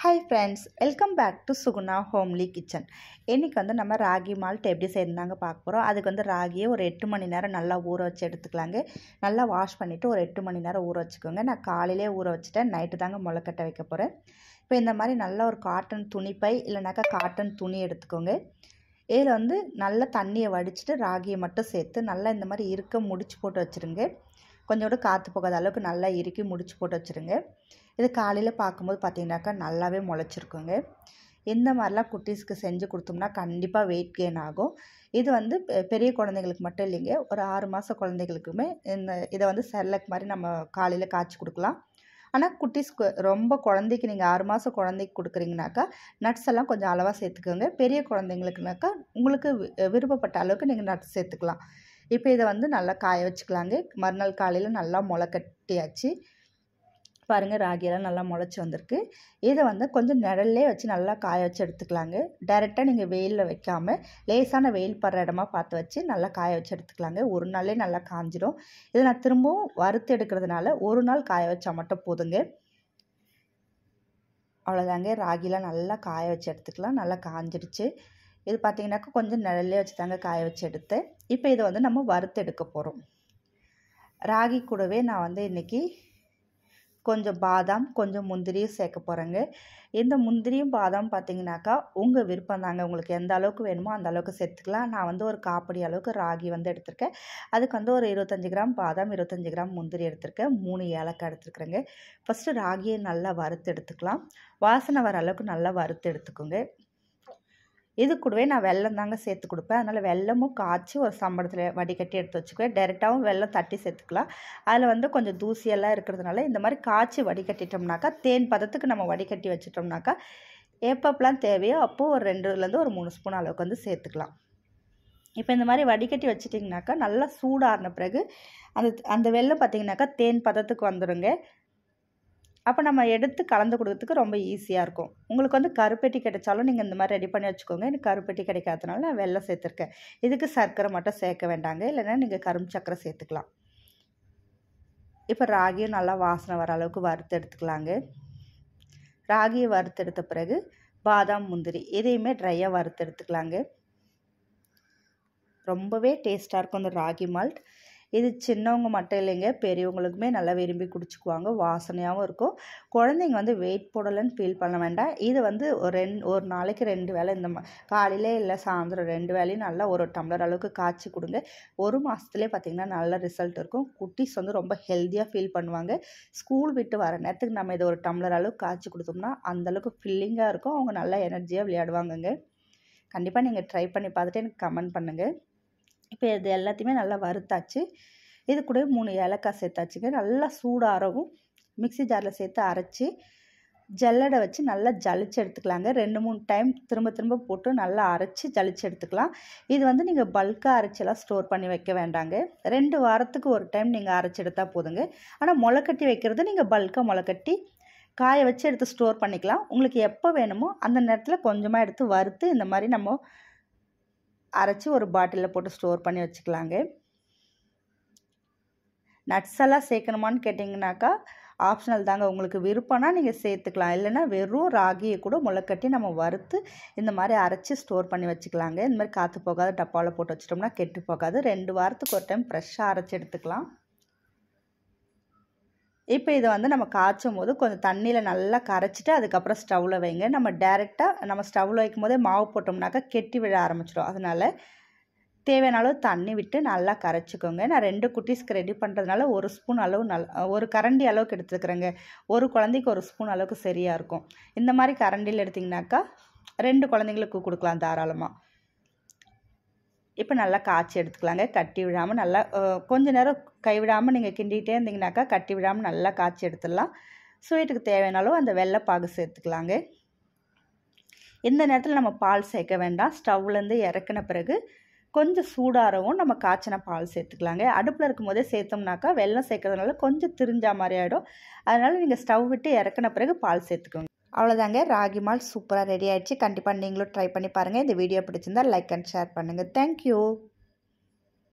Hi friends, welcome back to Suguna Homely Kitchen. இன்னைக்கு வந்து நம்ம ராகி மால்ட் எப்படி செய்யணும்னாங்க பார்க்க போறோம். அதுக்கு வந்து ராகியை ஒரு 8 மணி நேரம் நல்லா ஊற வச்சு எடுத்துக்கலாங்க. நல்லா வாஷ் பண்ணிட்டு ஒரு 8 மணி நேரம் ஊற வச்சுக்கோங்க. நான் காலையிலே ஊற வச்சுட்டேன், நைட்டு தாங்க முளைக்கட்ட வைக்க போறேன். இப்போ இந்த மாதிரி நல்ல ஒரு காட்டன் துணிப்பை இல்லைனாக்கா காட்டன் துணி எடுத்துக்கோங்க. இதில் வந்து நல்லா தண்ணியை வடிச்சிட்டு ராகியை மட்டும் சேர்த்து நல்லா இந்த மாதிரி இருக்க முடிச்சு போட்டு வச்சுருங்க. கொஞ்சோட காற்று போகாத அளவுக்கு நல்லா இறுக்கி முடிச்சு போட்டு வச்சுருங்க. இது காலையில் பார்க்கும்போது பார்த்தீங்கன்னாக்கா நல்லாவே முளைச்சிருக்குங்க. இந்த மாதிரிலாம் குட்டீஸ்க்கு செஞ்சு கொடுத்தோம்னா கண்டிப்பாக வெயிட் கெயின் ஆகும். இது வந்து பெரிய குழந்தைங்களுக்கு மட்டும் இல்லைங்க, ஒரு 6 மாத குழந்தைகளுக்குமே இதை வந்து செர்லாக் மாதிரி நம்ம காலையில் காய்ச்சி கொடுக்கலாம். ஆனால் குட்டீஸ்க்கு ரொம்ப குழந்தைக்கு நீங்கள் 6 மாத குழந்தைக்கு கொடுக்குறீங்கனாக்கா நட்ஸ் எல்லாம் கொஞ்சம் அளவாக சேர்த்துக்கோங்க. பெரிய குழந்தைங்களுக்குனாக்கா உங்களுக்கு விருப்பப்பட்ட அளவுக்கு நீங்கள் நட்ஸ் சேர்த்துக்கலாம். இப்போ இதை வந்து நல்லா காய வச்சுக்கலாங்க. மறுநாள் காலையில் நல்லா முளை கட்டியாச்சு. பாருங்கள், ராகியெல்லாம் நல்லா முளைச்சி வந்திருக்கு. இதை வந்து கொஞ்சம் நிழல்லே வச்சு நல்லா காய வச்சு எடுத்துக்கலாங்க. டைரெக்டாக நீங்கள் வெயிலில் வைக்காமல் லேசான வெயில் படுற இடமா பார்த்து வச்சு நல்லா காய வச்சு எடுத்துக்கலாங்க. ஒரு நாளே நல்லா காஞ்சிடும். இதை நான் திரும்பவும் வறுத்து எடுக்கிறதுனால ஒரு நாள் காய வச்சா மட்டும் போதுங்க. அவ்வளோதாங்க, ராகிலாம் நல்லா காய வச்சு எடுத்துக்கலாம். நல்லா காஞ்சிடுச்சு. இது பார்த்திங்கனாக்கா கொஞ்சம் நிழல்லே வச்சு தாங்க காய வச்சு எடுத்தேன். இப்போ இதை வந்து நம்ம வறுத்து எடுக்க போகிறோம். ராகி கூடவே நான் வந்து இன்றைக்கி கொஞ்சம் பாதாம் கொஞ்சம் முந்திரியும் சேர்க்க போகிறேங்க. இந்த முந்திரியும் பாதாம் பார்த்திங்கனாக்கா உங்கள் விருப்பம் தாங்க. உங்களுக்கு எந்த அளவுக்கு வேணுமோ அந்த அளவுக்கு சேர்த்துக்கலாம். நான் வந்து ஒரு காப்படி அளவுக்கு ராகி வந்து எடுத்திருக்கேன். அதுக்கு வந்து ஒரு 25 கிராம் பாதாம் 25 கிராம் முந்திரி எடுத்திருக்கேன். 3 ஏலக்காய் எடுத்துருக்குறேங்க. ஃபஸ்ட்டு ராகியை நல்லா வறுத்து எடுத்துக்கலாம். வாசனை வர அளவுக்கு நல்லா வறுத்து எடுத்துக்கோங்க. இது கூடவே நான் வெல்லம் தாங்க சேர்த்து கொடுப்பேன். அதனால் வெல்லமும் காய்ச்சி ஒரு சம்பளத்தில் வடிகட்டி எடுத்து வச்சுக்குவேன். டைரெக்டாகவும் வெல்லம் தட்டி சேர்த்துக்கலாம். அதில் வந்து கொஞ்சம் தூசியெல்லாம் இருக்கிறதுனால இந்த மாதிரி காய்ச்சி வடிகட்டிட்டோம்னாக்கா தேன் பதத்துக்கு நம்ம வடிகட்டி வச்சிட்டோம்னாக்கா எப்பப்பெல்லாம் தேவையோ அப்போது ஒரு 2லேருந்து ஒரு 3 ஸ்பூன் அளவுக்கு வந்து சேர்த்துக்கலாம். இப்போ இந்த மாதிரி வடிகட்டி வச்சிட்டிங்கனாக்கா நல்லா சூடாறின பிறகு அந்த வெல்லம் பார்த்திங்கனாக்கா தேன் பதத்துக்கு வந்துடுங்க. அப்போ நம்ம எடுத்து கலந்து கொடுக்கறதுக்கு ரொம்ப ஈஸியாக இருக்கும். உங்களுக்கு வந்து கருப்பெட்டி கிடைச்சாலும் நீங்கள் இந்த மாதிரி ரெடி பண்ணி வச்சுக்கோங்க. எனக்கு கருப்பெட்டி கிடைக்காதனால நான் வெல்லம் சேர்த்துருக்கேன். இதுக்கு சர்க்கரை மட்டும் சேர்க்க வேண்டாங்க, இல்லைன்னா நீங்கள் கரும்பு சர்க்கரை சேர்த்துக்கலாம். இப்போ ராகியும் நல்லா வாசனை வர அளவுக்கு வறுத்து எடுத்துக்கலாங்க. ராகியை வறுத்து எடுத்த பிறகு பாதாம் முந்திரி இதையுமே ட்ரையாக வறுத்து எடுத்துக்கலாங்க. ரொம்பவே டேஸ்ட்டாக இருக்கும் இந்த ராகி மால்ட். இது சின்னவங்க மட்டும் இல்லைங்க, பெரியவங்களுக்குமே நல்லா விரும்பி குடிச்சுக்குவாங்க. வாசனையாகவும் இருக்கும். குழந்தைங்க வந்து வெயிட் போடலைன்னு ஃபீல் பண்ண வேண்டாம். இது வந்து ஒரு நாளைக்கு 2 வேளை இந்த காலையிலே இல்லை சாயந்தரம் 2 வேளையும் நல்லா ஒரு டம்ளர் அளவுக்கு காய்ச்சி கொடுங்க. 1 மாதத்துலேயே பார்த்திங்கன்னா நல்ல ரிசல்ட் இருக்கும். குட்டீஸ் வந்து ரொம்ப ஹெல்த்தியாக ஃபீல் பண்ணுவாங்க. ஸ்கூல் விட்டு வர நேரத்துக்கு நம்ம இதை ஒரு டம்ளர் அளவுக்கு காய்ச்சி கொடுத்தோம்னா அந்தளவுக்கு ஃபில்லிங்காக இருக்கும். அவங்க நல்லா எனர்ஜியாக விளையாடுவாங்கங்க. கண்டிப்பாக நீங்கள் ட்ரை பண்ணி பார்த்துட்டு எனக்கு கமெண்ட் பண்ணுங்கள். இப்போ இது எல்லாத்தையுமே நல்லா வறுத்தாச்சு. இது கூட 3 ஏலக்காய் சேர்த்தாச்சுங்க. நல்லா சூடாகவும் மிக்ஸி ஜாரில் சேர்த்து அரைச்சி ஜல்லடை வச்சு நல்லா ஜலிச்சு எடுத்துக்கலாங்க. 2-3 டைம் திரும்ப திரும்ப போட்டு நல்லா அரைச்சி ஜலிச்சு எடுத்துக்கலாம். இது வந்து நீங்கள் பல்காக அரைச்செல்லாம் ஸ்டோர் பண்ணி வைக்க வேண்டாங்க. 2 வாரத்துக்கு ஒரு டைம் நீங்கள் அரைச்சி எடுத்தால் போதுங்க. ஆனால் முளைக்கட்டி வைக்கிறது நீங்கள் பல்காக முளைக்கட்டி காய வச்சு எடுத்து ஸ்டோர் பண்ணிக்கலாம். உங்களுக்கு எப்போ வேணுமோ அந்த நேரத்தில் கொஞ்சமாக எடுத்து வறுத்து இந்த மாதிரி நம்ம அரைச்சி ஒரு பாட்டிலில் போட்டு ஸ்டோர் பண்ணி வச்சுக்கலாங்க. நட்ஸ் எல்லாம் சேர்க்கணுமான்னு கேட்டிங்கனாக்கா ஆப்ஷனல் தாங்க. உங்களுக்கு விருப்பம்னா நீங்கள் சேர்த்துக்கலாம். இல்லைன்னா வெறும் ராகியை கூட முளைக்கட்டி நம்ம வறுத்து இந்த மாதிரி அரைச்சி ஸ்டோர் பண்ணி வச்சுக்கலாங்க. இந்த மாதிரி காற்று போகாத டப்பாவில் போட்டு வச்சிட்டோம்னா கெட்டு போகாது. 2 வாரத்துக்கு ஒரு டைம் ஃப்ரெஷ்ஷாக அரைச்சி எடுத்துக்கலாம். இப்போ இதை வந்து நம்ம காய்ச்சும் போது கொஞ்சம் தண்ணியில் நல்லா கரைச்சிட்டு அதுக்கப்புறம் ஸ்டவ்வில் வைங்க. நம்ம டைரெக்டாக நம்ம ஸ்டவ்வில் வைக்கும் போதே மாவு போட்டோம்னாக்கா கெட்டி விழ ஆரம்பிச்சிடும். அதனால் தேவையான அளவு தண்ணி விட்டு நல்லா கரைச்சிக்கோங்க. நான் 2 குட்டீஸ்க்கு ரெடி பண்ணுறதுனால 1 ஸ்பூன் அளவு ஒரு கரண்டி அளவுக்கு எடுத்துக்கிறேங்க. ஒரு குழந்தைக்கு 1 ஸ்பூன் அளவுக்கு சரியாக இருக்கும். இந்த மாதிரி கரண்டியில் எடுத்திங்கனாக்கா 2 குழந்தைங்களுக்கு கொடுக்கலாம் தாராளமாக. இப்போ நல்லா காய்ச்சி எடுத்துக்கலாங்க. கட்டி விடாமல் நல்லா கொஞ்சம் நேரம் கைவிடாமல் நீங்கள் கிண்டிகிட்டே இருந்தீங்கனாக்கா கட்டி விடாமல் நல்லா காய்ச்சி எடுத்துடலாம். ஸ்வீட்டுக்கு தேவையான அளவு அந்த வெள்ளைப்பாகு சேர்த்துக்கலாங்க. இந்த நேரத்தில் நம்ம பால் சேர்க்க வேண்டாம். ஸ்டவ்லேருந்து இறக்கின பிறகு கொஞ்சம் சூடாரவும் நம்ம காய்ச்சின பால் சேர்த்துக்கலாங்க. அடுப்பில் இருக்கும் போதே சேர்த்தோம்னாக்கா வெல்லம் சேர்க்கறதுனால கொஞ்சம் திரிஞ்சா மாதிரி ஆகிடும். அதனால் நீங்கள் ஸ்டவ் விட்டு இறக்கின பிறகு பால் சேர்த்துக்கோங்க. அவ்வளோதாங்க, ராகி மால்ட் சூப்பராக ரெடி ஆகிடுச்சு. கண்டிப்பாக நீங்களும் ட்ரை பண்ணி பாருங்கள். இந்த வீடியோ பிடிச்சிருந்தால் லைக் அண்ட் ஷேர் பண்ணுங்கள். தேங்க்யூ.